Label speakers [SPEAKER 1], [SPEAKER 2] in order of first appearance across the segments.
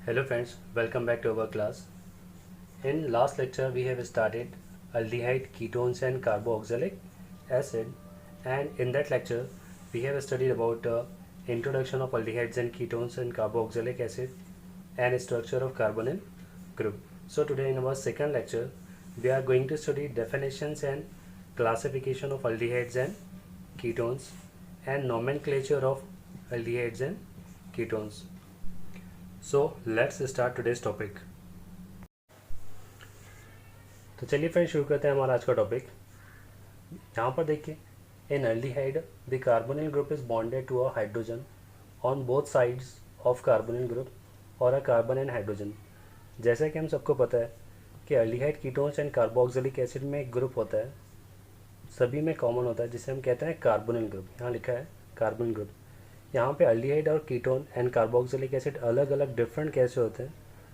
[SPEAKER 1] Hello friends, welcome back to our class. In last lecture we have started aldehyde, ketones and carboxylic acid, and in that lecture we have studied about introduction of aldehydes and ketones and carboxylic acid and structure of carbonyl group. So today in our second lecture we are going to study definitions and classification of aldehydes and ketones and nomenclature of aldehydes and ketones. So let's start today's topic. तो चलिए friend शुरू करते हैं हमारा आज का topic. यहाँ पर देखिए, in aldehyde the carbonyl group is bonded to a hydrogen on both sides of carbonyl group और अ कार्बन एंड हाइड्रोजन। जैसा कि हम सबको पता है कि aldehyde, ketones and carboxylic acid में एक ग्रुप होता है, सभी में कॉमन होता है, जिसे हम कहते हैं कार्बोनिल ग्रुप। यहाँ लिखा है कार्बोनिल ग्रुप। यहाँ पे एल्डिहाइड और कीटोन एंड कार्बोक्सिलिक एसिड अलग अलग डिफरेंट कैसे होते हैं?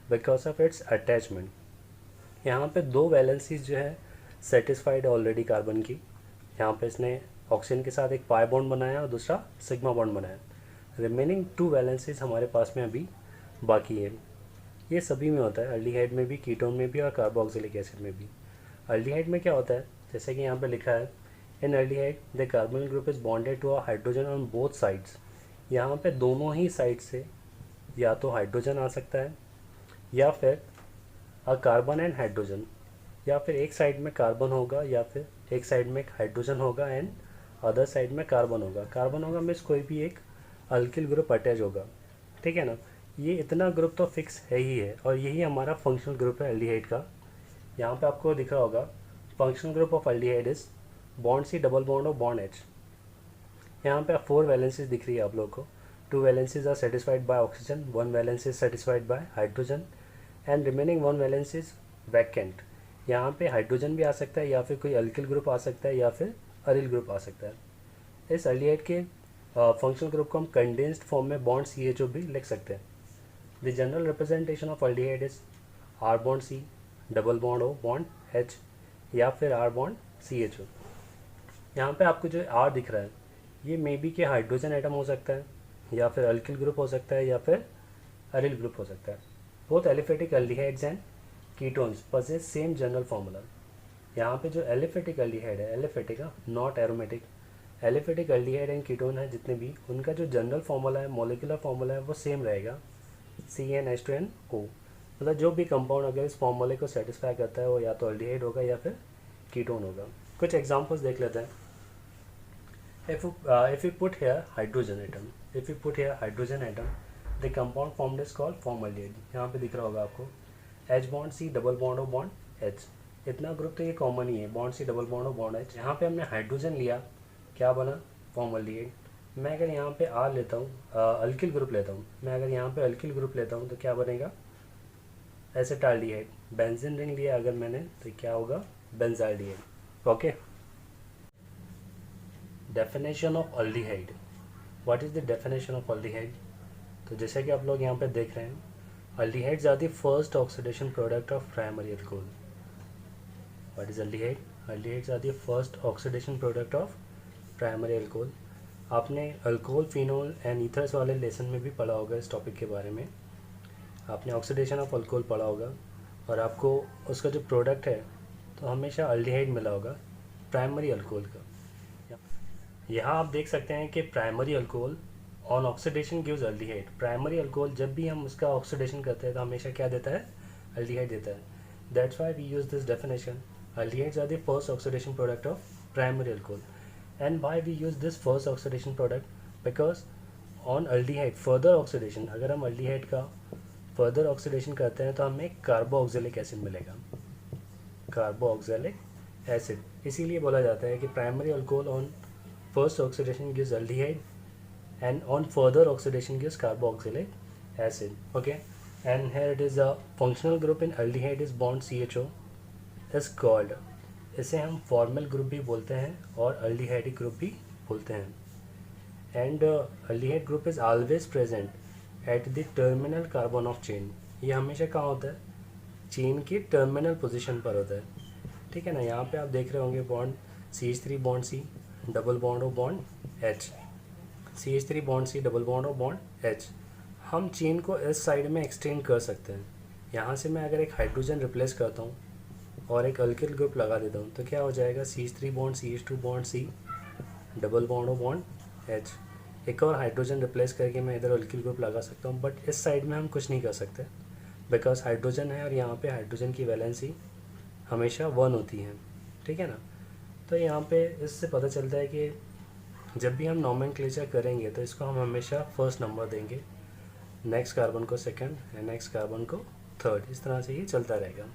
[SPEAKER 1] Because of its attachment. यहाँ पे दो वैलेंसीज जो है सेटिस्फाइड ऑलरेडी कार्बन की। यहाँ पे इसने ऑक्सीजन के साथ एक पाई बॉन्ड बनाया और दूसरा सिग्मा बॉन्ड बनाया। रिमेनिंग टू वैलेंसीज हमारे पास में अभी बाकी है। ये सभी में होता है, एल्डिहाइड में भी, कीटोन में भी और कार्बोक्सिलिक एसिड में भी। एल्डिहाइड में क्या होता है, जैसे कि यहाँ पे लिखा है, in aldehyde the carbonyl group is bonded to a hydrogen on both sides. यहाँ पे दोनों ही साइड से या तो हाइड्रोजन आ सकता है या फिर अ कार्बन एंड हाइड्रोजन, या फिर एक साइड में कार्बन होगा या फिर एक साइड में हाइड्रोजन होगा एंड अदर साइड में कार्बन होगा। कार्बन होगा मीन्स कोई भी एक अल्किल ग्रुप अटैच होगा, ठीक है ना। ये इतना ग्रुप तो फिक्स है ही है और यही हमारा फंक्शनल ग्रुप है एल्डिहाइड का। यहाँ पे आपको दिख रहा होगा functional group of aldehyde is bond C double bond और बॉन्ड एच। यहाँ पे 4 वैलेंसीज दिख रही है आप लोगों को। 2 valencies are satisfied by oxygen, 1 valency is satisfied by hydrogen and remaining 1 valency is vacant. यहाँ पे हाइड्रोजन भी आ सकता है या फिर कोई अल्किल ग्रुप आ सकता है या फिर अरिल ग्रुप आ सकता है। इस एल्डिहाइड के फंक्शनल ग्रुप को हम कंडेंस्ड फॉर्म में बॉन्ड CHO भी लिख सकते हैं। The general representation of aldehyde is R bond C double bond O bond H या फिर R बॉन्ड CHO। यहाँ पे आपको जो R दिख रहा है ये मे बी के हाइड्रोजन एटम हो सकता है या फिर अल्किल ग्रुप हो सकता है या फिर अरिल ग्रुप हो सकता है। Both aliphatic aldehydes and ketones possess same general formula. यहाँ पे जो एलिफेटिक एल्डिहाइड है, aliphatic not aromatic, aliphatic aldehyde and ketone है जितने भी, उनका जो जनरल फार्मूला है, मोलिकुलर फार्मूला है, वो सेम रहेगा, CnH2nO। मतलब जो भी कंपाउंड अगर इस फार्मूले को सेटिस्फाई करता है वो या तो एल्डिहाइड होगा या फिर कीटोन होगा। कुछ एग्जाम्पल्स देख लेते हैं। If you put here hydrogen atom, the compound formed is called formaldehyde। यहाँ पे दिख रहा होगा आपको H bond C double bond O bond H। इतना ग्रुप तो ये कॉमन ही है, bond C double bond O bond H। यहाँ पे हमने हाइड्रोजन लिया, क्या बना? फॉर्मल्डिहाइड। मैं अगर यहाँ पे R लेता हूँ, अल्किल ग्रुप लेता हूँ, मैं अगर यहाँ पे अल्किल ग्रुप लेता हूँ तो क्या बनेगा? एसिटाल्डिहाइड। बेंजीन रिंग लिया अगर मैंने तो क्या होगा? Benzaldehyde. Okay. Definition of aldehyde. What is the definition of aldehyde? तो जैसे कि आप लोग यहाँ पे देख रहे हैं, aldehydes are the first oxidation product of primary alcohol. What is aldehyde? Aldehydes are the first oxidation product of primary alcohol. आपने अल्कोहल, फिनोल एंड ईथर्स वाले लेसन में भी पढ़ा होगा इस टॉपिक के बारे में। आपने ऑक्सीडेशन ऑफ अल्कोहल पढ़ा होगा और आपको उसका जो प्रोडक्ट है तो हमेशा एल्डिहाइड मिला होगा प्राइमरी अल्कोहल का। यहाँ आप देख सकते हैं कि primary alcohol on oxidation gives aldehyde. Primary alcohol जब भी हम उसका ऑक्सीडेशन करते हैं तो हमेशा क्या देता है? एल्डिहाइड देता है। That's why we use this definition, aldehydes are the first oxidation product of primary alcohol. And why we use this first oxidation product? Because on aldehyde further oxidation, अगर हम एल्डिहाइड का फर्दर ऑक्सीडेशन करते हैं तो हमें carboxylic acid मिलेगा, carboxylic acid. इसीलिए बोला जाता है कि primary alcohol on first oxidation gives aldehyde and on further oxidation gives carboxylic acid. Okay, and here it is a functional group in aldehyde is bond CHO is called, इसे हम formal group भी बोलते हैं और aldehydic group भी बोलते हैं। And aldehyde group is always present at the terminal carbon of chain. ये हमेशा कहाँ होता है? चेन की टर्मिनल पोजीशन पर होता है, ठीक है ना। यहाँ पे आप देख रहे होंगे bond CH3 bond C double bond O bond H, CH3 bond C double bond O bond H। हम चेन को इस साइड में एक्सटेंड कर सकते हैं। यहाँ से मैं अगर एक हाइड्रोजन रिप्लेस करता हूँ और एक अल्किल ग्रुप लगा देता हूँ तो क्या हो जाएगा, CH3 bond CH2 bond C, double bond O bond H। एक और हाइड्रोजन रिप्लेस करके मैं इधर अल्किल ग्रुप लगा सकता हूँ, बट इस साइड में हम कुछ नहीं कर सकते बिकॉज हाइड्रोजन है और यहाँ पे हाइड्रोजन की वैलेंसी हमेशा 1 होती है, ठीक है ना। तो यहाँ पे इससे पता चलता है कि जब भी हम नॉमेनक्लेचर करेंगे तो इसको हम हमेशा फर्स्ट नंबर देंगे, नेक्स्ट कार्बन को सेकंड एंड नेक्स्ट कार्बन को थर्ड, इस तरह से ये चलता रहेगा।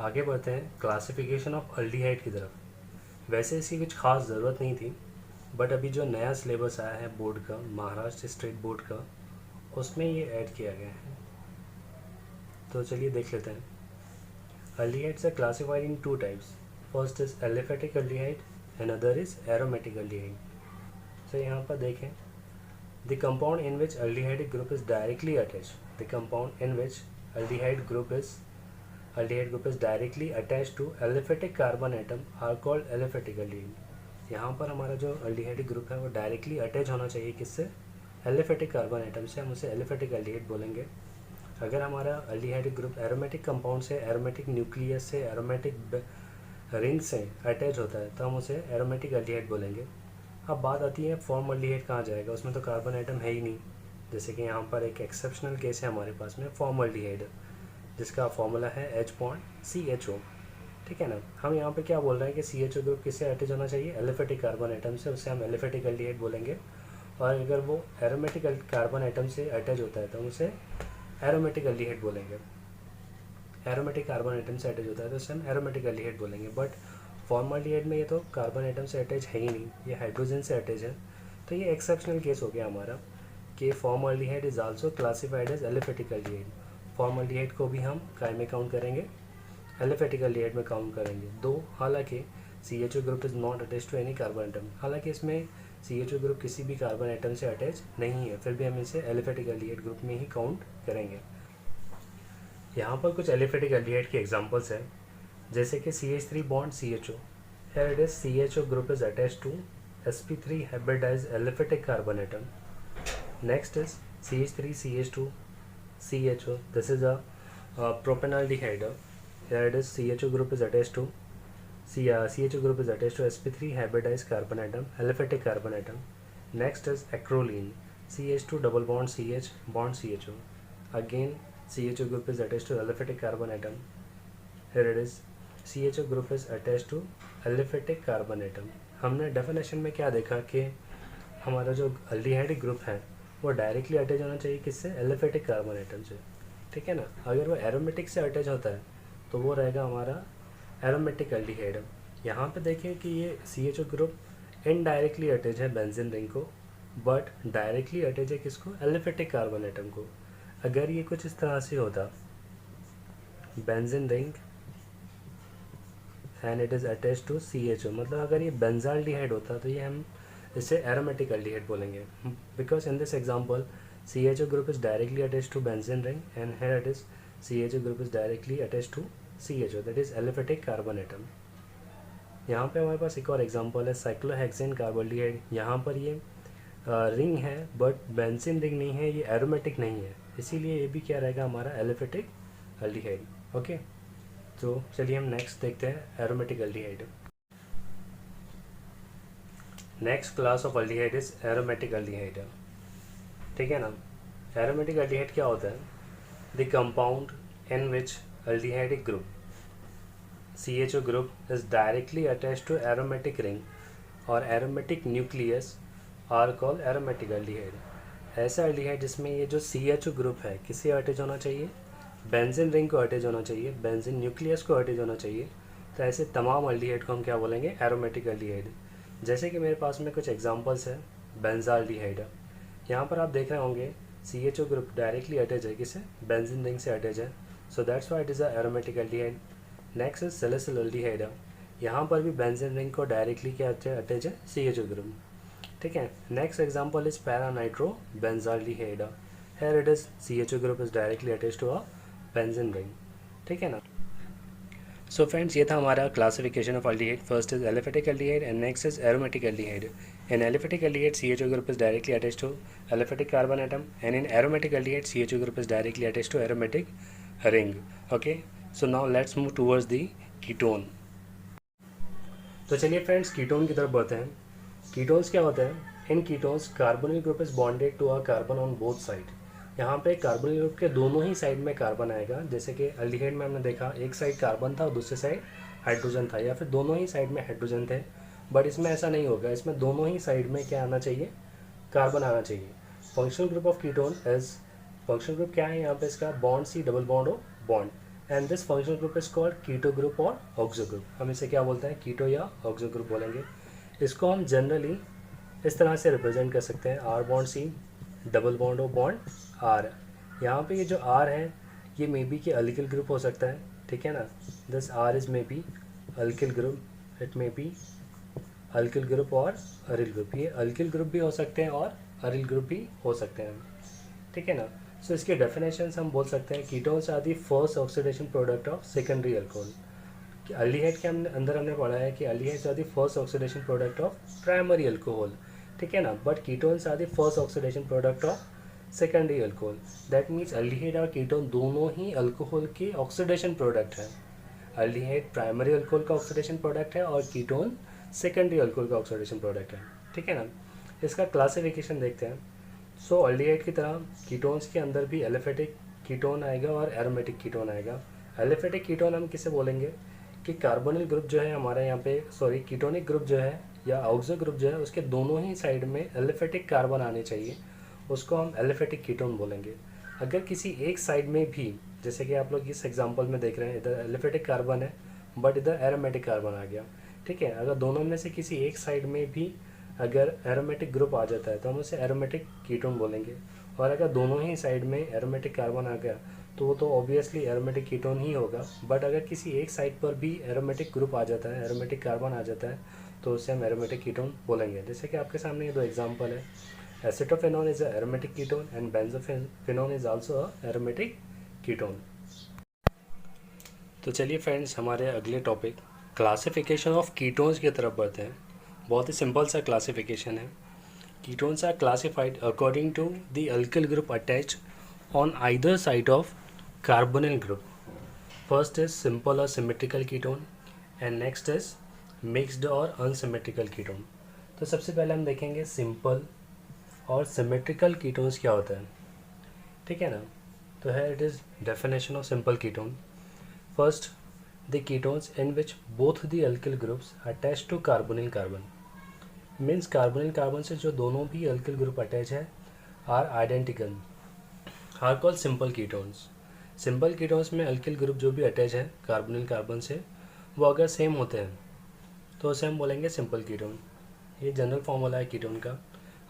[SPEAKER 1] आगे बढ़ते हैं क्लासिफिकेशन ऑफ अल्डिहाइड की तरफ। वैसे इसकी कुछ खास ज़रूरत नहीं थी, बट अभी जो नया सिलेबस आया है बोर्ड का, महाराष्ट्र स्टेट बोर्ड का, उसमें ये ऐड किया गया है। तो चलिए देख लेते हैं। Aldehydes are classified in two types. First is aliphatic aldehyde and other is aromatic aldehyde. So यहाँ पर देखें, the compound in which aldehyde group is directly attached. The compound in which aldehyde group is directly attached to aliphatic carbon atom are called aliphatic aldehyde. यहाँ पर हमारा जो aldehyde group है वो directly attach होना चाहिए किससे, एलिफेटिक कार्बन एटम से, हम उसे एलिफेटिक aldehyde बोलेंगे। अगर हमारा अल्डिहाइड ग्रुप एरोमेटिक कंपाउंड से, एरोमेटिक न्यूक्लियस से, एरोमेटिक रिंग से अटैच होता है तो हम उसे एरोमेटिक अल्डिहाइड बोलेंगे। अब बात आती है फॉर्म अल्डिहाइड कहाँ जाएगा, उसमें तो कार्बन एटम है ही नहीं। जैसे कि यहाँ पर एक एक्सेप्शनल केस है हमारे पास में फॉर्म अल्डिहाइड, जिसका फॉर्मूला है H बॉन्ड CHO, ठीक है ना। हम यहाँ पे क्या बोल रहे हैं कि CHO ग्रुप किससे अटैच होना चाहिए, एलिफेटिक कार्बन एटम से, उससे हम एलिफेटिक अल्डिहाइड बोलेंगे। और अगर वो एरोमेटिक कार्बन एटम से अटैच होता है तो हम उसे एरोमेटिक अल्डिहाइड बोलेंगे। एरोमेटिक कार्बन एटम से अटैच होता है तो उसे हम एरोमेटिक अल्डिहाइड बोलेंगे। बट फॉर्मल्डिहाइड में ये तो कार्बन एटम से अटैच है ही नहीं, ये हाइड्रोजन से अटैच है। तो ये एक्सेप्शनल केस हो गया हमारा कि formaldehyde is also classified as aliphatic aldehyde. Formaldehyde को भी हम काय में काउंट करेंगे, एलिफेटिक अल्डिहाइड में काउंट करेंगे। दो हालांकि CHO group is not attach to any carbon atom, हालांकि इसमें CHO ग्रुप किसी भी कार्बन एटम से अटैच नहीं है, फिर भी हम इसे एलिफेटिक अल्डिहाइड ग्रुप में ही काउंट करेंगे। यहाँ पर कुछ एलिफेटिक अल्डिहाइड की एग्जांपल्स हैं, जैसे कि CH3 bond CHO, here it is CHO group is attached to sp3 hybridized aliphatic carbon atom. Next is CH3CH2 CHO, this is a propanaldehyde. Here it is CHO group is attached to CHO group is attached to sp3 hybridized carbon atom, aliphatic carbon atom. Next is acrolein, CH2 double bond CH bond CHO. Again CHO group is attached to aliphatic carbon atom. Here it is CHO group is attached to aliphatic carbon atom. हमने definition में क्या देखा कि हमारा जो aldehyde group है वो directly attach होना चाहिए किससे, एलिफेटिक कार्बन एटम से, ठीक है ना। अगर वो एरोमेटिक से अटैच होता है तो वो रहेगा हमारा एरोमेटिक अल्डिहाइड। यहाँ पे देखें कि ये CHO ग्रुप इनडायरेक्टली अटैच है बेंजीन रिंग को, बट डायरेक्टली अटैच है किसको, एलिफेटिक कार्बन एटम को। अगर ये कुछ इस तरह से होता, benzene ring and it is attach to CHO, मतलब अगर ये बेंजाल्डिहाइड होता तो ये हम इसे एरोमेटिक अल्डिहाइड बोलेंगे, because in this example CHO group is directly attach to benzene ring and here it is CHO group is directly attach to CHO, that is aliphatic carbon atom. यहाँ पे हमारे पास एक और एग्जांपल है cyclohexane कार्बोल्डिहाइड। यहाँ पर ये रिंग है बट बेंजीन रिंग नहीं है, ये एरोमेटिक नहीं है, इसीलिए ये भी क्या रहेगा हमारा एलिफेटिक अल्डिहाइड। ओके, तो चलिए हम नेक्स्ट देखते हैं aromatic aldehyde. Next class of aldehyde is aromatic aldehyde, ठीक है ना। एरोमेटिक अल्डिहाइड क्या होता है, the compound in which aldehydic group CHO group is directly attached to aromatic ring or aromatic nucleus are called aromatic aldehyde. ऐसा aldehyde जिसमें ये जो CHO ग्रुप है किसे अटैच होना चाहिए, बेंजीन रिंग को अटैच होना चाहिए, बेंजीन न्यूक्लियस को अटैच होना चाहिए। तो ऐसे तमाम अल्डिहाइड को हम क्या बोलेंगे, एरोमेटिक अल्डिहाइड। जैसे कि मेरे पास में कुछ एग्जांपल्स है, बेंजाल्डिहाइड। यहाँ पर आप देख रहे होंगे CHO ग्रुप डायरेक्टली अटैच है किसे, बेंजीन रिंग से अटैच है, so that's why it is a aromatic aldehyde. Next is salicylaldehyde, यहाँ पर भी बेंजीन रिंग को डायरेक्टली क्या अटैच है, CHO ग्रुप, ठीक है। Next example is para nitro benzaldehyde, here it is CHO group is directly attach to a benzene ring, ठीक है ना। सो फ्रेंड्स, ये था हमारा classification of aldehyde. First is aliphatic aldehyde and next is aromatic aldehyde. In aliphatic aldehyde, CHO group is directly attached to aliphatic carbon atom, and in aromatic aldehyde, CHO group is directly attached to aromatic ring. Okay, so now let's move towards the ketone. तो चलिए friends ketone की तरफ बढ़ते हैं. Ketones क्या होते हैं? In ketones carbonyl group is bonded to a carbon on both side. यहाँ पे कार्बोनिल ग्रुप के दोनों ही साइड में कार्बन आएगा. जैसे कि अल्डिहाइड में हमने देखा एक साइड कार्बन था और दूसरी साइड हाइड्रोजन था, या फिर दोनों ही साइड में हाइड्रोजन थे. बट इसमें ऐसा नहीं होगा. इसमें दोनों ही साइड में क्या आना चाहिए? कार्बन आना चाहिए. Functional group of ketone as functional group क्या है यहाँ पे इसका? Bond C double bond O bond. And this functional group is called keto group और ऑक्सो ग्रुप. हम इसे क्या बोलते हैं? कीटो या ऑक्सो ग्रुप बोलेंगे. इसको हम जनरली इस तरह से रिप्रेजेंट कर सकते हैं. R bond C double bond O bond R. यहाँ पे ये जो आर है ये मे बी के अल्किल ग्रुप हो सकता है. ठीक है ना. This R is may be alkyl group. It may be alkyl group और अरिल ग्रुप. ये अल्किल ग्रुप भी हो सकते हैं और अरिल ग्रुप भी हो सकते हैं. ठीक है ना. सो इसके डेफिनेशन हम बोल सकते हैं ketones are the first oxidation product of secondary alcohol. Aldehyde के अंदर हमने पढ़ा है कि aldehydes are the first oxidation product of primary alcohol. ठीक है ना. But ketones are the first oxidation product of secondary alcohol. That means aldehyde और कीटोन दोनों ही अल्कोहल के ऑक्सीडेशन प्रोडक्ट हैं. अल्डिहाइड प्राइमरी अल्कोहल का ऑक्सीडेशन प्रोडक्ट है और कीटोन सेकेंडरी अल्कोहल का ऑक्सीडेशन प्रोडक्ट है. ठीक है ना. इसका क्लासिफिकेशन देखते हैं. सो अल्डिहाइड की तरह कीटोन्स के अंदर भी एलिफेटिक कीटोन आएगा और एरोमेटिक कीटोन आएगा. एलिफेटिक कीटोन हम किसे बोलेंगे कि कार्बोनिल ग्रुप जो है हमारे यहाँ पे कीटोनिक ग्रुप जो है या ऑक्सो ग्रुप जो है उसके दोनों ही साइड में एलिफेटिक कार्बन आने चाहिए. उसको हम एलिफेटिक कीटोन बोलेंगे. अगर किसी एक साइड में भी, जैसे कि आप लोग इस एग्जांपल में देख रहे हैं, इधर एलिफेटिक कार्बन है बट इधर एरोमेटिक कार्बन आ गया. ठीक है. अगर दोनों में से किसी एक साइड में भी अगर एरोमेटिक ग्रुप आ जाता है तो हम उसे एरोमेटिक कीटोन बोलेंगे. और अगर दोनों ही साइड में एरोमेटिक कार्बन आ गया तो वो तो ऑब्वियसली एरोमेटिक कीटोन ही होगा. बट अगर किसी एक साइड पर भी एरोमेटिक ग्रुप आ जाता है, एरोमेटिक कार्बन आ जाता है, तो उसे हम एरोमेटिक कीटोन बोलेंगे. जैसे कि आपके सामने ये दो एग्जांपल है. Acetophenone is a aromatic ketone and benzophenone is also a aromatic ketone. तो चलिए फ्रेंड्स हमारे अगले टॉपिक क्लासिफिकेशन ऑफ कीटोन्स की तरफ बढ़ते हैं. बहुत ही सिंपल सा क्लासिफिकेशन है. Ketones are classified according to the alkyl group attached on either side of carbonyl group. First is simple or symmetrical ketone and next is mixed or unsymmetrical ketone. तो सबसे पहले हम देखेंगे सिंपल और symmetrical ketones क्या होता है. ठीक है ना. तो है it is definition of simple ketone. First the ketones in which both the alkyl groups attach to carbonyl carbon. Means carbonyl carbon से जो दोनों भी अल्किल ग्रुप अटैच है are identical are called simple ketones. Simple ketones में alkyl group जो भी attach है carbonyl carbon से वो अगर सेम होते हैं तो उसे हम बोलेंगे सिंपल कीटोन. ये जनरल फॉर्मूला है कीटोन का.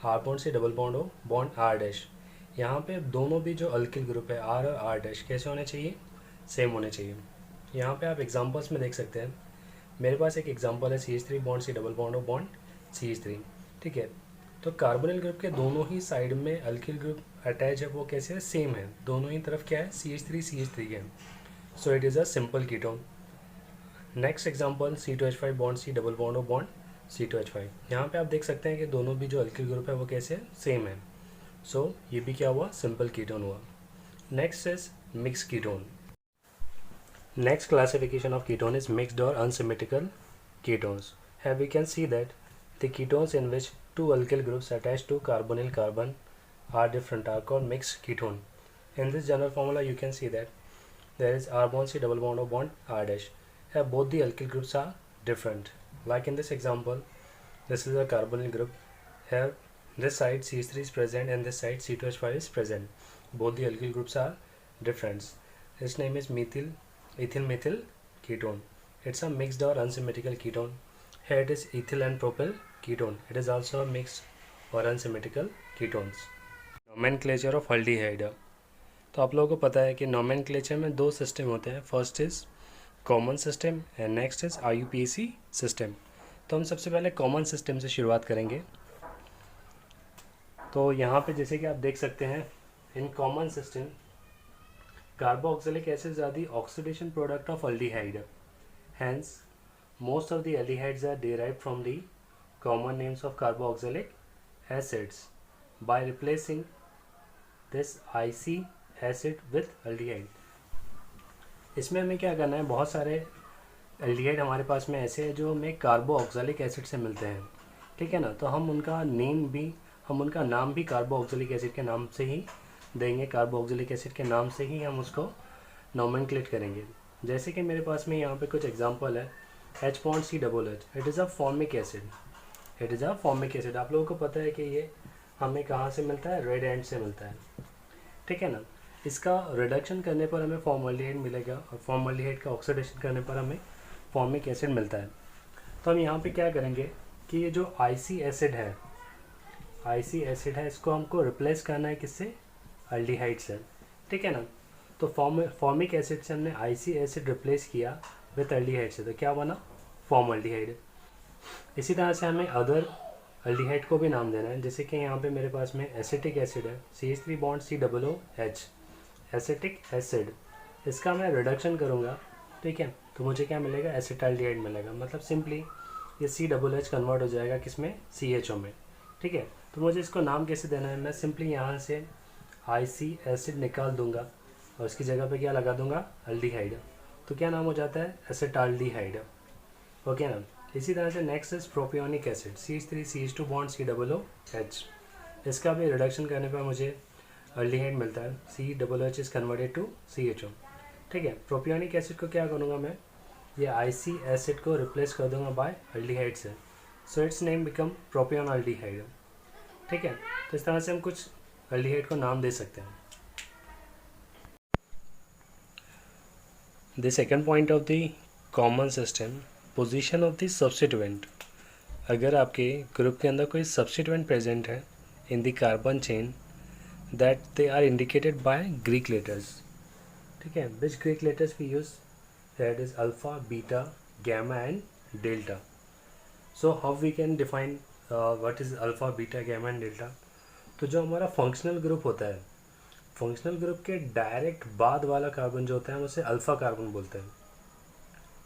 [SPEAKER 1] आर बॉन्ड से डबल बॉन्ड हो बॉन्ड आर डैश. यहाँ पे दोनों भी जो अल्किल ग्रुप है आर और आर डैश कैसे होने चाहिए? सेम होने चाहिए. यहाँ पे आप एग्जांपल्स में देख सकते हैं. मेरे पास एक एग्जांपल है CH3 बॉन्ड से डबल बॉन्ड हो बॉन्ड CH3. ठीक है. तो कार्बोनिल ग्रुप के दोनों ही साइड में अल्किल ग्रुप अटैच है वो कैसे है? सेम है. दोनों ही तरफ क्या है? CH3 है. So it is a simple ketone. Next example C2H5 bond C double bond O bond C2H5. यहाँ पे आप देख सकते हैं कि दोनों भी जो अल्किल ग्रुप है वो कैसे है? सेम है. सो ये भी क्या हुआ? सिंपल कीटोन हुआ. Next is mix ketone. Next classification of ketone is mixed और unsymmetrical ketones. Here we can see that the ketones in which two alkyl groups attached to carbonyl carbon are different are called mixed ketone. In this general formula you can see that there is R bond C double bond O bond R dash. Here both the alkyl groups are different. Like in this example, this is a carbonyl group. Here this side CH3 is present and this side C2H5 is present. Both the alkyl groups are different. Its name is ethyl methyl ketone. It's a mixed or unsymmetrical ketone. Here it is ethyl and propyl ketone. It is also a mixed or unsymmetrical ketones. Nomenclature of aldehyde. तो आप लोगों को पता है कि nomenclature में दो system होते हैं. First is common system and next is IUPAC system. तो हम सबसे पहले कॉमन सिस्टम से शुरुआत करेंगे. तो यहाँ पे जैसे कि आप देख सकते हैं in common system carboxylic acids are the oxidation product of aldehyde. Hence most of the aldehydes are derived from the common names of carboxylic acids by replacing this IC acid with aldehyde। इसमें हमें क्या करना है, बहुत सारे aldehyde हमारे पास में ऐसे हैं जो हमें कार्बोऑक्सिलिक एसिड से मिलते हैं, ठीक है ना। तो हम उनका नाम भी कार्बोऑक्सिलिक एसिड के नाम से ही देंगे, कार्बोऑक्सिलिक एसिड के नाम से ही हम उसको नोमेनक्लेट करेंगे। जैसे कि मेरे पास में यहाँ पे कुछ एग्जांपल है, H+COOH, it is a formic acid. आप लोगों को पता है कि ये हमें कहाँ से मिलता है, रेड एंड से मिलता है, ठीक है ना। इसका रिडक्शन करने पर हमें फॉर्मल्डिहाइड मिलेगा और फॉर्मल्डिहाइड का ऑक्सीडेशन करने पर हमें फॉर्मिक एसिड मिलता है। तो हम यहाँ पे क्या करेंगे कि ये जो आईसी एसिड है इसको हमको रिप्लेस करना है किससे, अल्डिहाइड से, ठीक है ना। तो फॉर्मिक एसिड से हमने आईसी एसिड रिप्लेस किया विथ अल्डिहाइड से, तो क्या बना, फॉर्मल्डिहाइड। इसी तरह से हमें अदर अल्डिहाइड को भी नाम देना है। जैसे कि यहाँ पे मेरे पास में एसिटिक एसिड है, CH3 COOH, एसिटिक एसिड। इसका मैं रिडक्शन करूँगा, ठीक है, तो मुझे क्या मिलेगा, एसिटाल्डिहाइड मिलेगा। मतलब सिंपली ये COOH कन्वर्ट हो जाएगा किसमें, CHO में, ठीक है। तो मुझे इसको नाम कैसे देना है, मैं सिंपली यहाँ से IC एसिड निकाल दूंगा और उसकी जगह पे क्या लगा दूंगा, अल्डिहाइड। तो क्या नाम हो जाता है, एसिटाल्डिहाइड, ओके ना। इसी तरह से next is propionic acid, CH3CH2COOH। इसका भी रिडक्शन करने पर मुझे अल्डिहाइड मिलता है, COOH is converted to CHO, ठीक है। प्रोपियोनिक एसिड को क्या करूँगा मैं, ये IC एसिड को रिप्लेस कर दूंगा बाय अल्डिहाइड से, so its name become propionaldehyde, ठीक है। तो इस तरह से हम कुछ अल्डिहाइड को नाम दे सकते हैं। The second point of the common system, position of the substituent. अगर आपके ग्रुप के अंदर कोई सब्स्टिट्यूएंट प्रेजेंट है in the carbon chain that they are indicated by Greek letters, ठीक है, which Greek letters we use, that is alpha, beta, gamma and delta. So how we can define what is alpha, beta, gamma and delta. तो जो हमारा functional group होता है, functional group के direct बाद वाला कार्बन जो होता है हम उसे अल्फ़ा कार्बन बोलते हैं।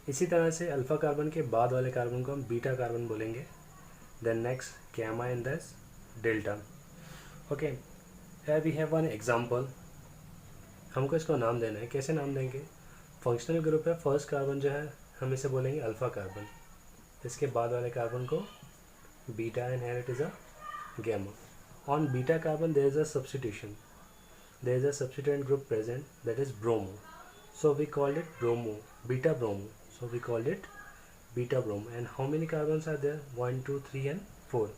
[SPEAKER 1] इसी तरह से अल्फ़ा कार्बन के बाद वाले कार्बन को हम बीटा कार्बन बोलेंगे, देन नेक्स्ट गैमा एंड दस delta, okay. Here we have one example. हमको इसको नाम देना है, कैसे नाम देंगे, फंक्शनल ग्रुप है, फर्स्ट कार्बन जो है हम इसे बोलेंगे अल्फ़ा कार्बन, इसके बाद वाले कार्बन को beta and here it is a gamma. On beta carbon there is a substitution, there is a substituent group present, that is bromo, so we called it bromo, beta bromo, so we called it beta bromo. And how many carbons are there, 1 2 3 and 4,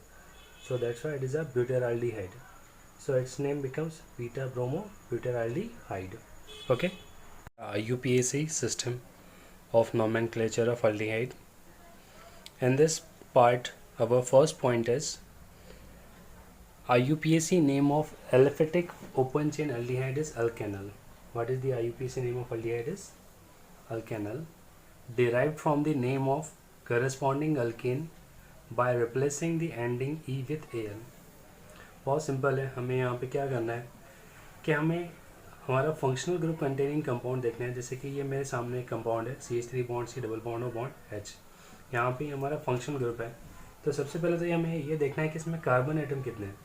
[SPEAKER 1] so that's why it is a butyraldehyde, so its name becomes beta bromo butyraldehyde, okay. UPAC system of nomenclature of aldehyde. In this part our first point is IUPAC name of aliphatic open chain aldehyde is alkanal. What is the IUPAC name of aldehyde is alkanal, derived from the name of corresponding alkane by replacing the ending E with Al. बहुत simple है, हमें यहाँ पे क्या करना है कि हमें हमारा फंक्शनल ग्रुप कंटेनिंग कंपाउंड देखना है। जैसे कि ये मेरे सामने एक कंपाउंड है, CH3 COO, यहाँ पे हमारा फंक्शनल ग्रुप है। तो सबसे पहले तो हमें ये देखना है कि इसमें कार्बन एटम कितने हैं।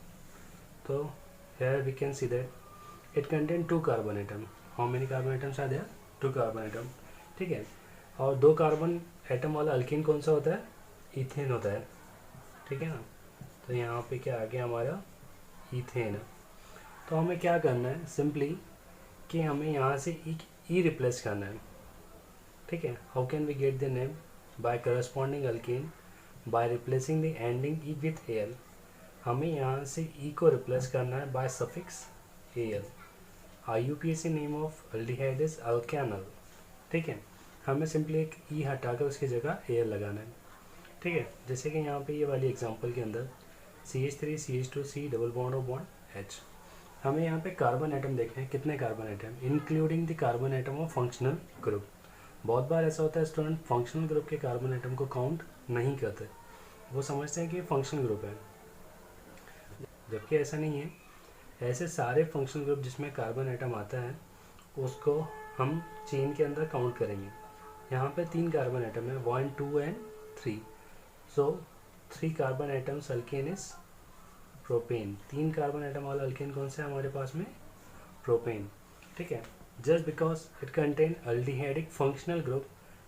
[SPEAKER 1] तो here we can see that it contain 2 carbon atom. How many carbon atoms are there? 2 carbon atom, ठीक है। और 2 कार्बन एटम वाला अल्कीन कौन सा होता है, इथेन होता है, ठीक है ना। तो यहाँ पे क्या आ गया हमारा इथेन। तो हमें क्या करना है सिंपली कि हमें यहाँ से ई रिप्लेस करना है, ठीक है। How can we get the name, by corresponding alkene by replacing the ending e with al. हमें यहाँ से ई को रिप्लेस करना है by suffix al. IUPAC name of aldehyde is alkanal, ठीक है। हमें सिंपली एक ई हटाकर उसकी जगह एल लगाना है, ठीक है। जैसे कि यहाँ पे ये वाली एग्जांपल के अंदर CH3CH2C_H, हमें यहाँ पे कार्बन एटम देखने हैं, कितने carbon atom, including the carbon atom of functional group. बहुत बार ऐसा होता है स्टूडेंट फंक्शनल ग्रुप के कार्बन एटम को काउंट नहीं करते, वो समझते हैं कि ये फंक्शनल ग्रुप है, जबकि ऐसा नहीं है। ऐसे सारे फंक्शनल ग्रुप जिसमें कार्बन एटम आता है उसको हम चेन के अंदर काउंट करेंगे। यहाँ पे 3 कार्बन एटम है, 1 2 and 3, so 3 carbon atoms alkane is propane. 3 carbon atom वाला अल्केन कौन सा है हमारे पास में? प्रोपेन। ठीक है, just because it contain aldehydic functional group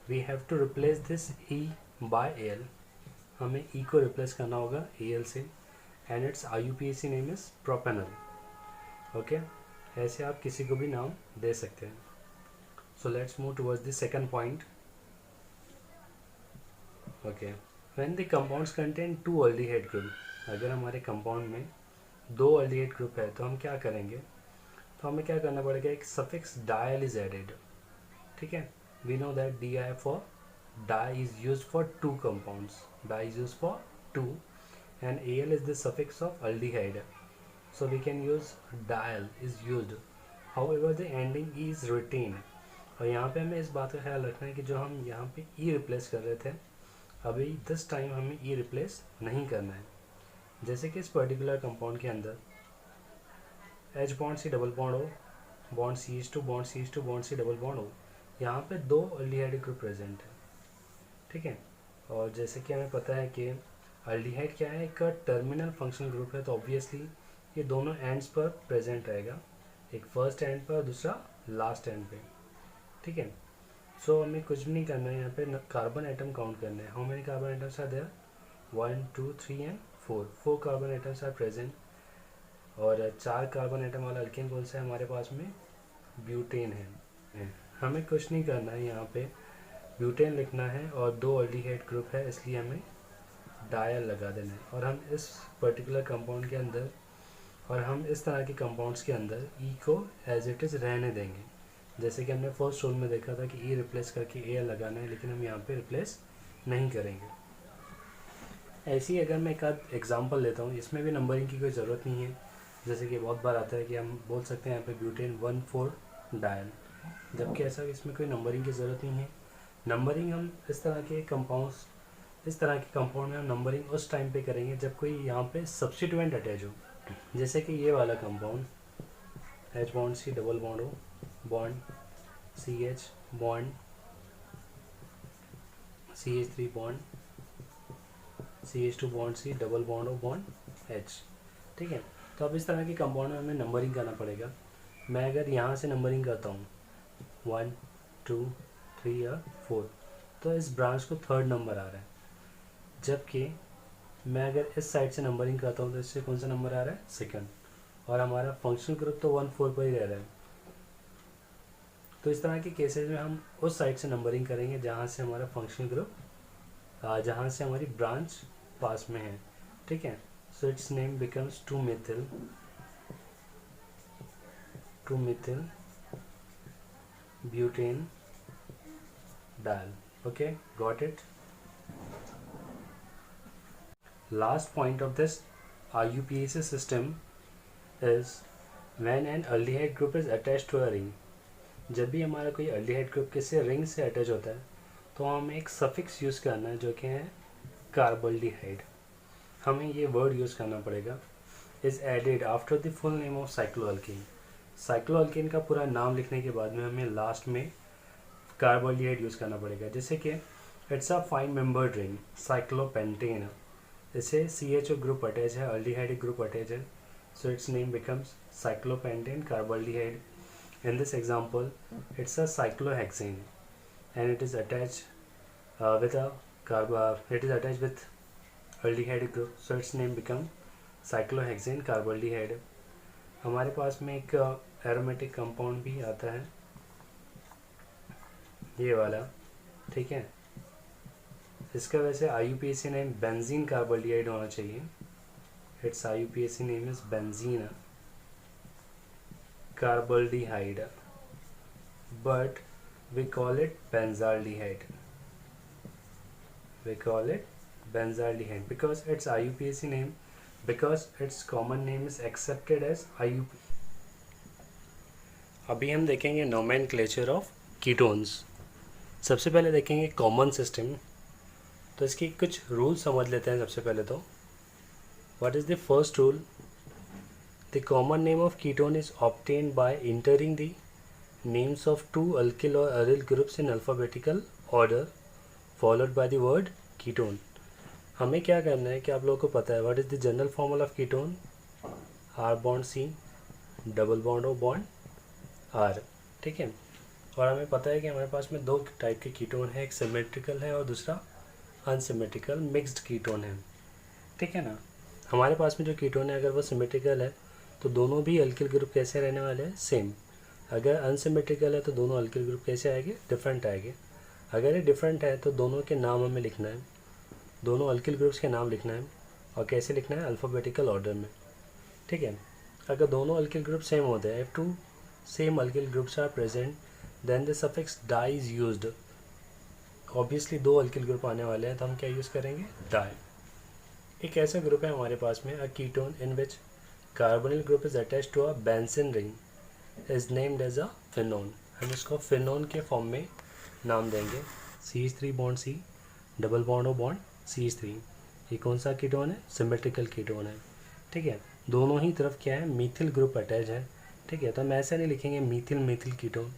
[SPEAKER 1] we have to replace this E by L. हमें ई को रिप्लेस करना होगा एल से, and it's IUPAC name is propanal. Okay, ऐसे आप किसी को भी नाम दे सकते हैं। So let's move towards the second point. Okay, when the compounds contain 2 aldehyde group, अगर हमारे कंपाउंड में 2 अल्डिहाइड ग्रुप है तो हम क्या करेंगे? तो हमें क्या करना पड़ेगा? एक सफिक्स डायल इज एडेड। ठीक है, we know that DI for di is used for 2 compounds, di is used for 2 and Al is the suffix of aldehyde, so we can use dial is used, however the ending E is retained। और यहाँ पे हमें इस बात का ख्याल रखना है कि जो हम यहाँ पे E रिप्लेस कर रहे थे, अभी दिस टाइम हमें E रिप्लेस नहीं करना है। जैसे कि इस पर्टिकुलर कंपाउंड के अंदर H bond C double bond हो, bond CH2 bond CH2 bond C double bond हो, यहाँ पे 2 अल्डिहाइड ग्रुप प्रेजेंट है। ठीक है, और जैसे कि हमें पता है कि अल्डिहाइड क्या है? एक टर्मिनल फंक्शनल ग्रुप है, तो ऑब्वियसली ये दोनों एंड्स पर प्रेजेंट रहेगा, एक फर्स्ट एंड पर, दूसरा लास्ट एंड पे। ठीक है, सो हमें कुछ भी नहीं करना है, यहाँ पे कार्बन एटम काउंट करना है। How many carbon atoms are there? 1 2 3 and 4 carbon atoms are present. और 4 कार्बन एटम वाला अल्केन कौन सा है हमारे पास में? ब्यूटेन है। हमें कुछ नहीं करना है, यहाँ पे ब्यूटेन लिखना है और 2 अल्डिहाइड ग्रुप है, इसलिए हमें डायल लगा देना है। और हम इस पर्टिकुलर कंपाउंड के अंदर, और हम इस तरह के कंपाउंड्स के अंदर ई को एज इट इज़ रहने देंगे। जैसे कि हमने फर्स्ट रूल में देखा था कि ई रिप्लेस करके AL लगाना है, लेकिन हम यहाँ पे रिप्लेस नहीं करेंगे। ऐसे ही अगर मैं एक आध एग्जाम्पल लेता हूँ, इसमें भी नंबरिंग की कोई ज़रूरत नहीं है। जैसे कि बहुत बार आता है कि हम बोल सकते हैं यहाँ पे ब्यूटेन 1,4 डायल, जबकि ऐसा इसमें कोई नंबरिंग की ज़रूरत नहीं है। नंबरिंग हम इस तरह के कंपाउंड्स, इस तरह के कंपाउंड में हम नंबरिंग उस टाइम पे करेंगे जब कोई यहाँ पे सब्स्टिट्यूएंट अटैच हो। जैसे कि ये वाला compound H bond C double bond हो, bond CH bond CH3 bond CH2 bond C double bond हो, बॉन्ड H। ठीक है, तो अब इस तरह के कंपाउंड में हमें नंबरिंग करना पड़ेगा। मैं अगर यहाँ से नंबरिंग करता हूँ 1 2 3 या 4, तो इस ब्रांच को 3rd नंबर आ रहा है, जबकि मैं अगर इस साइड से नंबरिंग करता हूँ तो इससे कौन सा नंबर आ रहा है? 2nd। और हमारा फंक्शनल ग्रुप तो 1,4 पर ही रह रहा है। तो इस तरह के केसेस में हम उस साइड से नंबरिंग करेंगे जहाँ से हमारा फंक्शनल ग्रुप, जहाँ से हमारी ब्रांच पास में है। ठीक है, so its name becomes 2-methyl butane dial. Okay, got it? Last point of this IUPAC system is when an aldehyde group is attached to a ring। जब भी हमारा कोई aldehyde group किसी रिंग से अटैच होता है तो हमें एक सफिक्स यूज़ करना है जो कि है कार्बल्डिहाइड। हमें ये वर्ड यूज़ करना पड़ेगा, is added after the full name of cycloalkane. Cycloalkane का पूरा नाम लिखने के बाद में हमें लास्ट में कार्बल्डिहाइड यूज़ करना पड़ेगा। जैसे कि it's a 5 membered ring cyclopentane, इसे CHO ग्रुप अटैच है, अल्डिहाइड ग्रुप अटैच है, so its name becomes cyclopentane carbaldehyde. In this example it's a cyclohexane and it is attach with aldehyde group, so its name become cyclohexane carbaldehyde. हमारे पास में एक aromatic compound भी आता है, ये वाला। ठीक है, इसका वैसे IUPAC नेम बेंजीन कार्बल्डिहाइड होना चाहिए। Its IUPAC name is benzene carbaldehyde, but we call it benzaldehyde. We call it benzaldehyde because its IUPAC name, because its common name is accepted as IUP। अभी हम देखेंगे nomenclature of ketones। सबसे पहले देखेंगे common system, तो इसकी कुछ rule समझ लेते हैं। सबसे पहले तो what is the first rule? The common name of ketone is obtained by entering the names of 2 alkyl or aryl groups in alphabetical order followed by the word ketone। हमें क्या करना है कि आप लोगों को पता है what is the general formula of ketone, R bond C, double bond O bond R, ठीक है। और हमें पता है कि हमारे पास में दो टाइप के कीटोन है, एक सिमेट्रिकल है और दूसरा अनसिमेट्रिकल मिक्स्ड कीटोन है, ठीक है ना। हमारे पास में जो कीटोन है अगर वो सिमेट्रिकल है तो दोनों भी अल्किल ग्रुप कैसे रहने वाले हैं, सेम। अगर अनसिमेट्रिकल है तो दोनों अल्किल ग्रुप कैसे आएंगे, डिफरेंट आएंगे। अगर ये डिफरेंट है तो दोनों के नाम हमें लिखना है, दोनों अल्किल ग्रुप्स के नाम लिखना है, और कैसे लिखना है, अल्फ़ाबेटिकल ऑर्डर में, ठीक है। अगर दोनों अल्किल ग्रुप सेम होते हैं, if two same alkyl groups are present then the suffix di is used. Obviously दो अल्किल ग्रुप आने वाले हैं तो हम क्या यूज़ करेंगे, डाई। एक ऐसा ग्रुप है हमारे पास में, a ketone in which carbonyl group is attached to a benzene ring is named as a phenone. हम इसको फिनोन के फॉर्म में नाम देंगे, CH3 bond C, double bond O bond CH3। ये कौन सा कीटोन है, सिमेट्रिकल कीटोन है, ठीक है। दोनों ही तरफ क्या है, मीथिल ग्रुप अटैच है, ठीक है। तो हम ऐसे नहीं लिखेंगे मीथिल मीथिल कीटोन,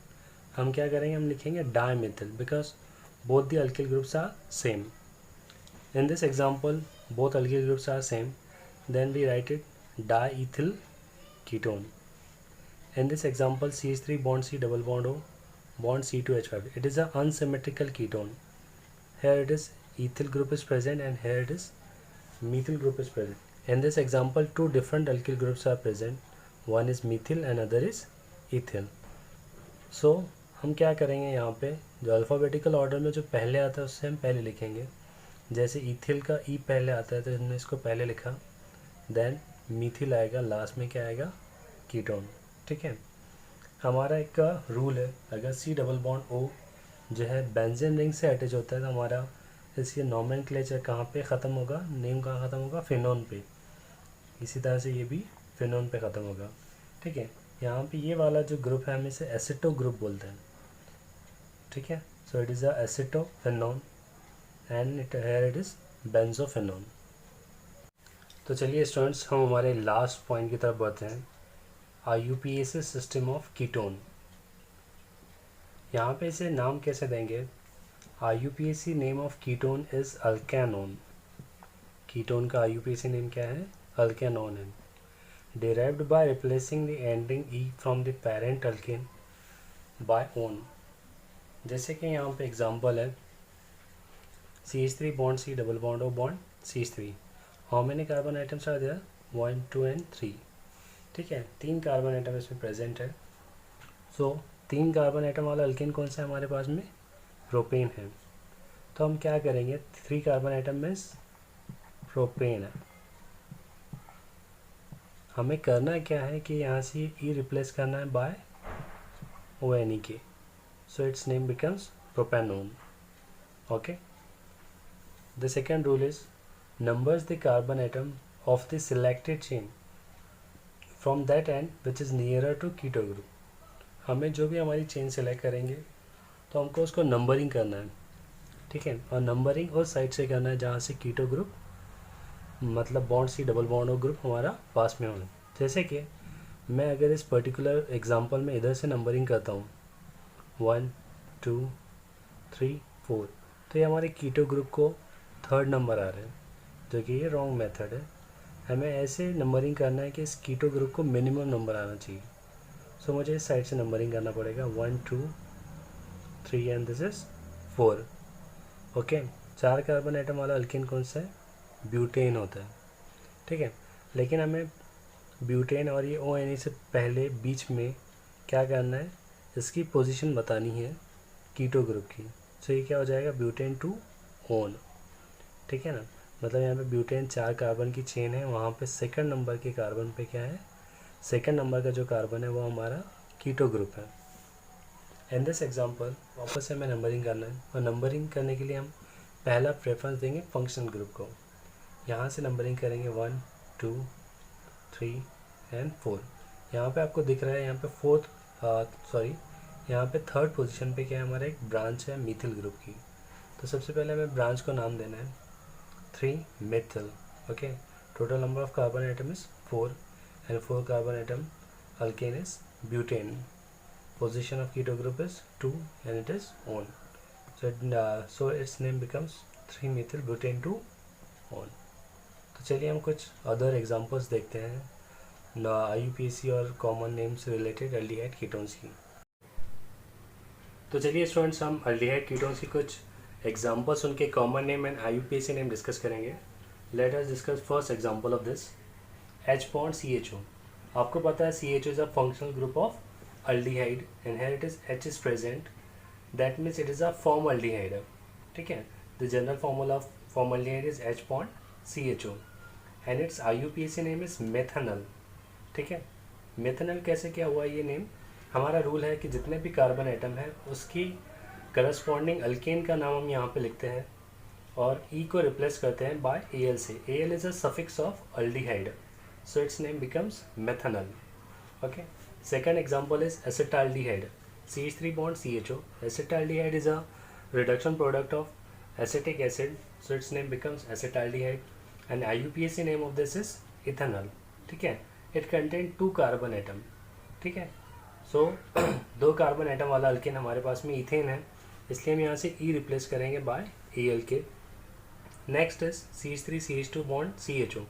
[SPEAKER 1] हम क्या करेंगे, हम लिखेंगे dimethyl, because both the alkyl groups are same. In this example, both alkyl groups are same. Then we write it diethyl ketone. In this example, CH3 bond C double bond O bond C2H5. It is an unsymmetrical ketone. Here it is ethyl group is present and here it is methyl group is present. In this example, two different alkyl groups are present. One is methyl and other is ethyl. So हम क्या करेंगे यहाँ पे, जो alphabetical order में जो पहले आता है उससे हम पहले लिखेंगे। जैसे इथिल का ई पहले आता है तो हमने इसको पहले लिखा, देन मीथिल आएगा, लास्ट में क्या आएगा, कीटोन, ठीक है। हमारा एक का रूल है, अगर सी डबल बॉन्ड ओ जो है बेंजीन रिंग से अटैच होता है तो हमारा इसके नॉमेनक्लेचर कहाँ पे ख़त्म होगा, नेम कहाँ ख़त्म होगा, फिनोन पे। इसी तरह से ये भी फिनोन पे ख़त्म होगा, ठीक है। यहाँ पे ये वाला जो ग्रुप है हम इसे एसिटो ग्रुप बोलते हैं, ठीक है। So it is a acetophenone and here it is benzophenone. तो चलिए स्टूडेंट्स हम हमारे लास्ट पॉइंट की तरफ बढ़ते हैं, IUPAC सिस्टम ऑफ कीटोन। यहाँ पे इसे नाम कैसे देंगे, IUPAC name of ketone is alkanone. Ketone का IUPAC नेम क्या है, अल्केनोन है। Derived by replacing the ending e from the parent alkane by one. जैसे कि यहाँ पे एग्जांपल है, CH3 bond C double bond O bond CH3. How many carbon atoms are there? 1, 2 and 3. ठीक है, 3 कार्बन एटम इसमें present है। सो 3 carbon atom वाला अल्केन कौन सा है हमारे पास में, प्रोपेन है। तो हम क्या करेंगे, 3 कार्बन एटम में प्रोपेन है। हमें करना क्या है कि यहाँ से ई रिप्लेस करना है बाय ONE के, सो its name becomes propanone, okay. The second rule is numbers the carbon atom of the selected chain from that end which is nearer to keto group. हमें जो भी हमारी चेन सेलेक्ट करेंगे तो हमको उसको नंबरिंग करना है, ठीक है। और नंबरिंग उस साइड से करना है जहाँ से कीटो ग्रुप मतलब bond C double bond O group हमारा पास में होना। जैसे कि मैं अगर इस पर्टिकुलर एग्जांपल में इधर से नंबरिंग करता हूँ 1 2 3 4, तो ये हमारे कीटो ग्रुप को थर्ड नंबर आ रहा है, जो कि ये रॉन्ग मेथड है। हमें ऐसे नंबरिंग करना है कि इस कीटो ग्रुप को मिनिमम नंबर आना चाहिए। सो मुझे इस साइड से नंबरिंग करना पड़ेगा 1 2 3 and this is 4, okay. 4 carbon atom वाला अल्केन कौन सा है, ब्यूटेन होता है, ठीक है। लेकिन हमें ब्यूटेन और ये ONE से पहले बीच में क्या करना है, इसकी पोजीशन बतानी है कीटो ग्रुप की। सो ये क्या हो जाएगा, ब्यूटेन टू ओन, ठीक है ना। मतलब यहाँ पे ब्यूटेन 4 कार्बन की चेन है, वहाँ पे सेकंड नंबर के कार्बन पे क्या है, सेकंड नंबर का जो कार्बन है वो हमारा कीटो ग्रुप है। इन दिस एग्जांपल वापस से हमें नंबरिंग करना है, और नंबरिंग करने के लिए हम पहला प्रेफरेंस देंगे फंक्शनल ग्रुप को। यहाँ से नंबरिंग करेंगे 1 2 3 एंड 4। यहाँ पे आपको दिख रहा है, यहाँ पे यहाँ पे थर्ड पोजीशन पे क्या है, हमारा एक ब्रांच है मीथिल ग्रुप की। तो सबसे पहले हमें ब्रांच को नाम देना है 3 methyl, okay. Total number of carbon atom is 4 and 4 carbon atom alkane is butane. Position of keto group is 2 and it is on. So its name becomes 3 methyl butane 2 on. तो चलिए हम कुछ other examples देखते हैं IUPAC और common names related aldehyde ketones की। तो चलिए स्टूडेंट्स हम एल्डिहाइड कीटोन्स की कुछ एग्जांपल्स, उनके common name and IUPAC name discuss करेंगे। Let us discuss first example of this, H bond CHO। आपको पता है CHO is a functional group of aldehyde and here it is H is present, that means it is a formaldehyde। ठीक है, the general formula of formaldehyde is H bond CHO and its IUPAC name is methanol। ठीक है, methanol कैसे क्या हुआ ये name? हमारा rule है कि जितने भी कार्बन एटम है उसकी करस्पॉन्डिंग अल्केन का नाम हम यहाँ पे लिखते हैं और E को रिप्लेस करते हैं बाय Al से। Al is a suffix of aldehyde, so its name becomes methanol। Okay, second example is acetaldehyde, CH3 bond CHO। Acetaldehyde is a reduction product of acetic acid, so its name becomes acetaldehyde and IUPAC name of this is ethanol। ठीक है, it contain 2 carbon atom। ठीक है, so 2 carbon atom वाला alkane हमारे पास में ethane है, इसलिए हम यहाँ से E रिप्लेस करेंगे बाय Al के। Next is CH3CH2 bond CHO।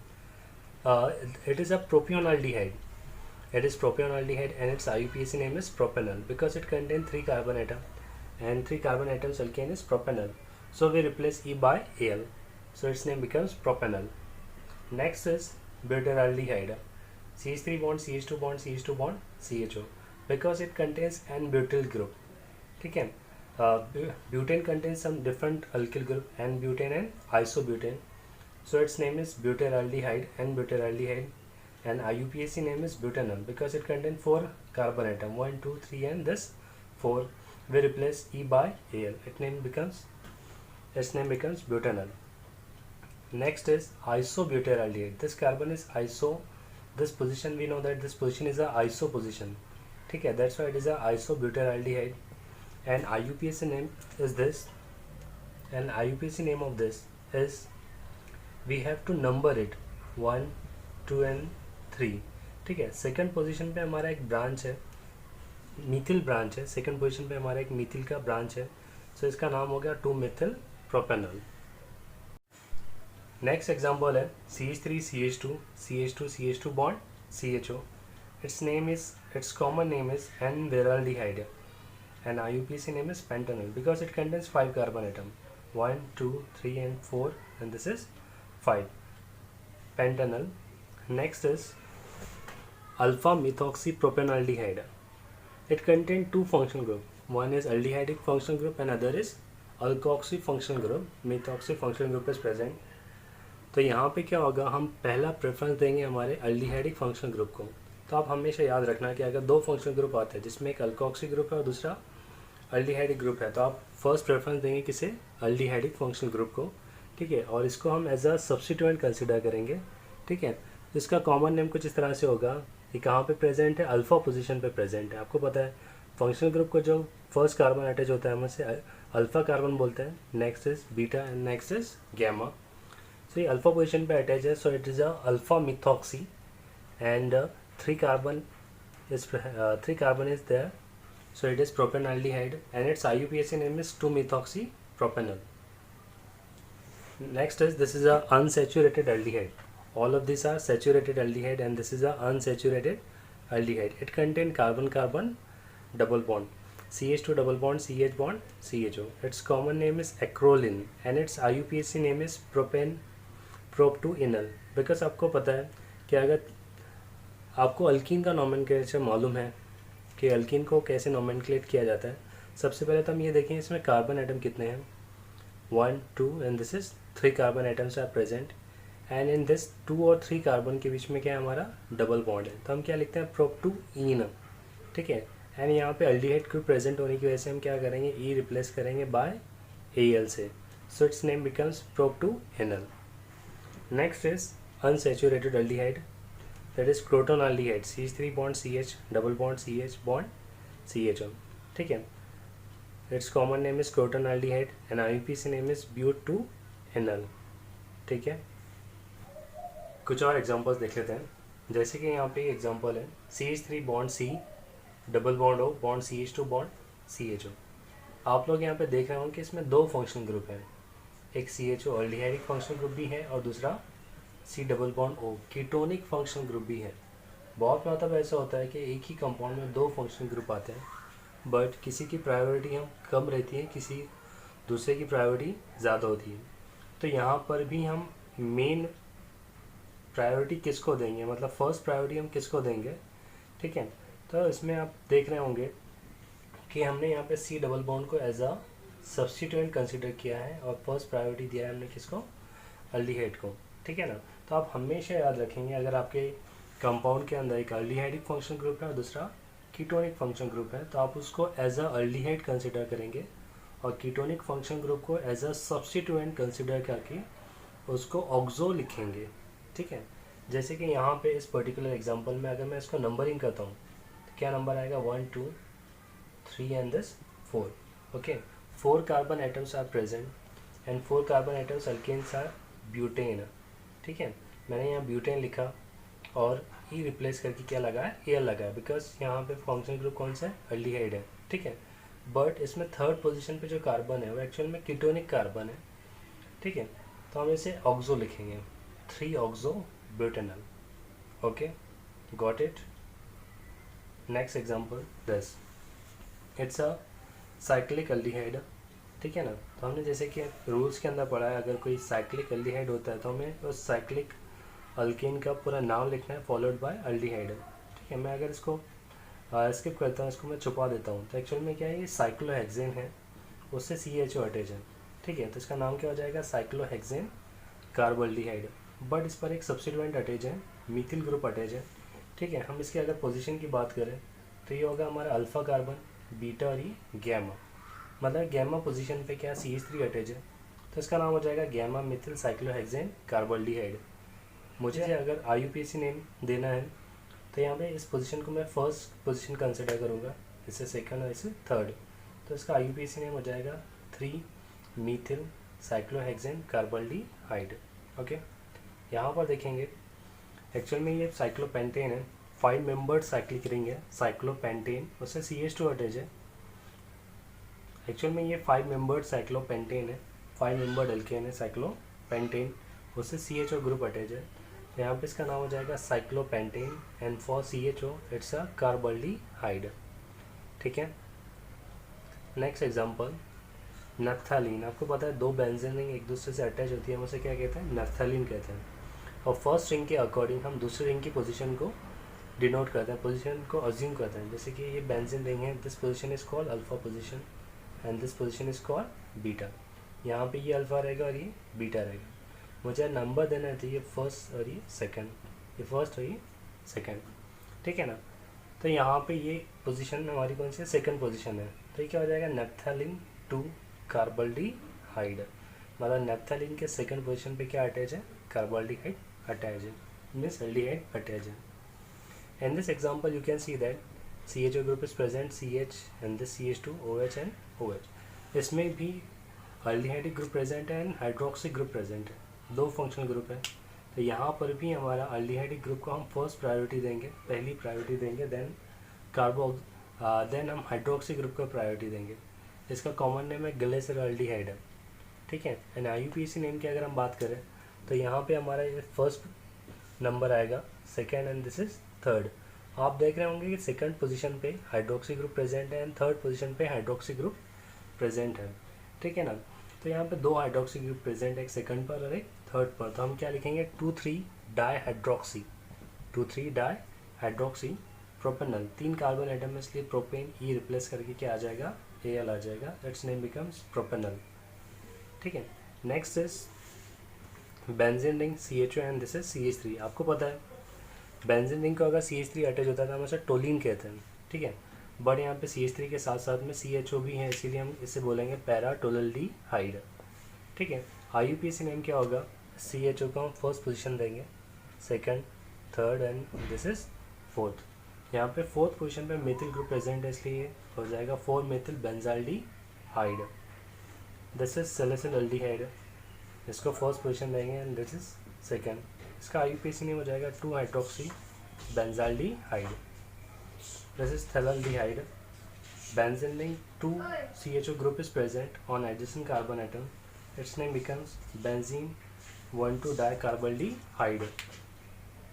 [SPEAKER 1] It is a propionaldehyde। It is propionaldehyde and its IUPAC name is propanol because it contains 3 carbon atom and 3 carbon atoms alkane is propanol, so we replace E by Al, so its name becomes propanol। Next is butyraldehyde, CH3 bond CH2 bond CH2 bond CHO because it contains n butyl group। ठीक है, butane contains some different alkyl group and butane and isobutane, so its name is butyraldehyde and butyraldehyde and IUPAC name is butanol because it contains 4 carbon atom 1 2 3 and this 4, we replace E by Al, its name becomes butanol। Next is isobutyraldehyde, this carbon is iso, this position we know that this position is a iso position। ठीक है, that's why it is a isobutyraldehyde and IUPAC name is this, and IUPAC name of this is, we have to number it 1 2 and 3। ठीक है, second position पे हमारा एक branch है, मीथिल branch है, second position पे हमारा एक मीथिल का ब्रांच है, सो इसका नाम हो गया 2 methyl propanol। नेक्स्ट एग्जांपल है CH3CH2 bond CHO। its common name is N-viraldehyde and IUPAC name is pentanol because it contains 5 carbon atom 1 2 3 and 4 and this is 5, pentanol। Next is alpha methoxypropanaldehyde, it contains 2 functional group, one is aldehydic functional group and other is alkoxy functional group, methoxy functional group is present। तो यहाँ पे क्या होगा, हम पहला preference देंगे हमारे aldehydic functional group को। तो आप हमेशा याद रखना कि अगर 2 फंक्शनल ग्रुप आते हैं जिसमें एक अल्कोक्सी ग्रुप है और दूसरा अल्डिहाइडिक ग्रुप है, तो आप फर्स्ट प्रेफरेंस देंगे किसे, अल्डिहाइडिक फंक्शनल ग्रुप को। ठीक है, और इसको हम एज अ सब्स्टिट्यूएंट कंसिडर करेंगे। ठीक है, इसका कॉमन नेम कुछ इस तरह से होगा, ये कहाँ पे प्रेजेंट है, अल्फा पोजीशन पे प्रेजेंट है। आपको पता है फंक्शनल ग्रुप को जो फर्स्ट कार्बन अटैच होता है हम उसे अल्फा कार्बन बोलते हैं, next is beta and next is gamma. So ये अल्फा पोजीशन पे अटैच है, so it is a alpha methoxy and 3 carbon is there, so it is propanaldehyde and its IUPAC name is 2-methoxypropanol। Next is, this is a unsaturated aldehyde, all of these are saturated aldehyde and this is a unsaturated aldehyde। It contains carbon double bond CH2 double bond CH bond CHO, its common name is acrolein and its IUPAC name is prop2enol because आपको पता है कि अगर आपको alkyne का nomenclature मालूम है कि अल्कीन को कैसे नोमेनक्लेट किया जाता है, सबसे पहले तो हम ये देखें इसमें कार्बन एटम कितने हैं, 1 2 and this is 3 carbon atoms are present and in this 2 और 3 कार्बन के बीच में क्या है, हमारा डबल बॉन्ड है, तो हम क्या लिखते हैं, prop2ene। ठीक है, एंड यहाँ पे अल्डिहाइड ग्रुप प्रेजेंट होने की वजह से हम क्या करेंगे, E रिप्लेस करेंगे बाय Al से, so its name becomes prop2enol। Next is unsaturated aldehyde, that is crotonaldehyde, CH3 bond CH double bond CH bond CHO। ठीक है, its common name is crotonaldehyde and IUPAC name is but2enol। ठीक है, कुछ और examples देख लेते हैं, जैसे कि यहाँ पे एग्जांपल है CH3 bond C double bond O bond CH2 bond CHO। आप लोग यहाँ पे देख रहे हो कि इसमें 2 फंक्शनल ग्रुप हैं, एक CHO एल्डिहाइडिक फंक्शनल ग्रुप भी है और दूसरा C double bond O ketonic functional group भी है। बहुत मतलब ऐसा होता है कि एक ही कंपाउंड में दो फंक्शनल ग्रुप आते हैं, बट किसी की प्रायोरिटी हम कम रहती है, किसी दूसरे की प्रायोरिटी ज़्यादा होती है। तो यहाँ पर भी हम मेन प्रायोरिटी किसको देंगे, मतलब फर्स्ट प्रायोरिटी हम किसको देंगे, ठीक है। तो इसमें आप देख रहे होंगे कि हमने यहाँ पे C डबल बॉन्ड को एज अ सब्स्टिट्यूएंट कंसिडर किया है और फर्स्ट प्रायोरिटी दिया है हमने किसको, एल्डिहाइड को, ठीक है ना। तो आप हमेशा याद रखेंगे अगर आपके कंपाउंड के अंदर एक एल्डिहाइडिक फंक्शन ग्रुप है और दूसरा कीटोनिक फंक्शन ग्रुप है, तो आप उसको एज अ एल्डिहाइड कंसिडर करेंगे और कीटोनिक फंक्शन ग्रुप को एज अ सब्स्टिट्यूएंट कंसिडर करके उसको ऑक्सो लिखेंगे, ठीक है। जैसे कि यहाँ पे इस पर्टिकुलर एग्जांपल में अगर मैं इसको नंबरिंग करता हूँ तो क्या नंबर आएगा 1 2 3 and this 4, okay. 4 carbon atoms are present and 4 carbon atoms alkanes are butane, ठीक है। मैंने यहाँ ब्यूटेन लिखा और ई रिप्लेस करके क्या लगा है, एयर लगा है, बिकॉज यहाँ पे फंक्शनल ग्रुप कौन सा है, एल्डिहाइड है, ठीक है। बट इसमें थर्ड पोजीशन पे जो कार्बन है वो एक्चुअल में कीटोनिक कार्बन है, ठीक है। तो हम इसे ऑक्सो लिखेंगे, 3 oxo butanol, okay, got it. Next example this, it's a cyclic aldehyde, ठीक है ना। तो हमने जैसे कि रूल्स के अंदर पढ़ा है अगर कोई साइक्लिक एल्डिहाइड होता है तो हमें उस साइक्लिक अल्केन का पूरा नाम लिखना है फॉलोड बाय एल्डिहाइड, ठीक है। मैं अगर इसको स्किप करता हूँ, इसको मैं छुपा देता हूँ, तो एक्चुअल में क्या है, ये साइक्लोहेक्सेन है, उससे CHO अटैच है, ठीक है। तो इसका नाम क्या हो जाएगा, साइक्लोहेक्सेन कार्बोल्डिहाइड। बट इस पर एक सब्स्टिट्यूएंट अटैच है, मीथिल ग्रुप अटैच है, ठीक है। हम इसकी अगर पोजीशन की बात करें तो ये होगा हमारा अल्फा कार्बन, बीटा और ये गैमा, मतलब गैमा पोजीशन पे क्या CH3 अटैच है, तो इसका नाम हो जाएगा गैमा मिथिल साइक्लोहेक्सेन कार्बोल्डिहाइड। मुझे अगर IUPAC नेम देना है तो यहाँ पे इस पोजीशन को मैं फर्स्ट पोजीशन कंसिडर करूँगा, इससे सेकंड और इससे थर्ड, तो इसका IUPAC नेम हो जाएगा 3 मीथिल साइक्लोहेक्सेन कार्बोल्डिहाइड, ओके। यहाँ पर देखेंगे एक्चुअल में ये साइक्लोपेंटेन है, 5 मेंबर्ड साइक्लिक रिंग है साइक्लोपेंटेन, उससे CH2 अटैच है। एक्चुअल में ये 5 मेंबर्ड साइक्लोपेंटेन है, 5 मेंबर्ड एल्केन है साइक्लोपेंटेन, उससे CHO ग्रुप अटैच है। तो यहाँ पे इसका नाम हो जाएगा cyclopentane and for CHO it's a carbaldehyde, ठीक है। Next example, naphthalene. आपको पता है दो बेंजीन रिंग एक दूसरे से अटैच होती है, हम उसे क्या कहते हैं, नफ्थालीन कहते हैं। और फर्स्ट रिंग के अकॉर्डिंग हम दूसरे रिंग की पोजीशन को डिनोट करते हैं, पोजीशन को अज्यूम करते हैं। जैसे कि ये बेंजीन रिंग है, this position is called alpha position and this position is called beta. यहाँ पे ये अल्फा रहेगा और ये बीटा रहेगा। मुझे नंबर देना है तो ये फर्स्ट और ये सेकंड, ये फर्स्ट और ये सेकंड, ठीक है ना। तो यहाँ पे ये पोजीशन हमारी कौन सी है, सेकंड पोजीशन है, तो ये क्या हो जाएगा, नफ्थालीन 2 कार्बोल्डिहाइड, मतलब नफ्थालीन के सेकंड पोजीशन पे क्या अटैच है, कार्बोल्डिहाइड अटैच है, मीन्स एल्डिहाइड अटैच है। In this example you can see that CHO group is present, CH and this CH2, OH and OH। इसमें भी एल्डिहाइडिक ग्रुप प्रेजेंट है एंड हाइड्रोक्सी ग्रुप प्रेजेंट है, दो फंक्शनल ग्रुप है। तो यहाँ पर भी हमारा एल्डिहाइडिक ग्रुप को हम फर्स्ट प्रायोरिटी देंगे, पहली प्रायोरिटी देंगे, देन हम हाइड्रोक्सी ग्रुप को प्रायोरिटी देंगे। इसका कॉमन नेम है ग्लिसरॉल्डिहाइड, ठीक है। एंड IUPAC नेम की अगर हम बात करें तो यहाँ पे हमारा ये फर्स्ट नंबर आएगा, second and this is third. आप देख रहे होंगे कि सेकंड पोजीशन पे हाइड्रोक्सी ग्रुप प्रेजेंट है एंड थर्ड पोजीशन पे हाइड्रोक्सी ग्रुप प्रेजेंट है, ठीक है ना। तो यहाँ पे दो हाइड्रोक्सी ग्रुप प्रेजेंट है, एक सेकंड पर और एक थर्ड पर। तो हम क्या लिखेंगे, 2,3 di hydroxy, 2,3 di hydroxy propanal, 3 carbon atom में इसलिए प्रोपेन ई रिप्लेस करके क्या आ जाएगा, Al आ जाएगा, इट्स नेम बिकम्स प्रोपेनल, ठीक है। Next is benzene ring CHO and this is CH3। आपको पता है बेंजीन रिंग को अगर CH3 अटैच होता है तो हम उसे टोलिन कहते हैं, ठीक है। बट यहाँ पे CH3 के साथ साथ में CHO भी है, इसीलिए हम इसे बोलेंगे पैराटोल्डिहाइड, ठीक है। IUPAC नेम क्या होगा, CHO को हम फर्स्ट पोजीशन देंगे, second, third and this is fourth. यहाँ पे फोर्थ पोजीशन पे मेथिल ग्रुप प्रेजेंट है, इसलिए हो जाएगा 4 methyl benzaldehyde. This is salicylaldehyde, इसको फर्स्ट पोजीशन देंगे एंड दिस इज सेकंड। इसका IUPAC नेम हो जाएगा 2 hydroxy benzaldehyde. This is phthalaldehyde. Benzene ring 2 CHO group is present on adjacent carbon atom its name becomes benzene 1,2-dicarbonaldehyde.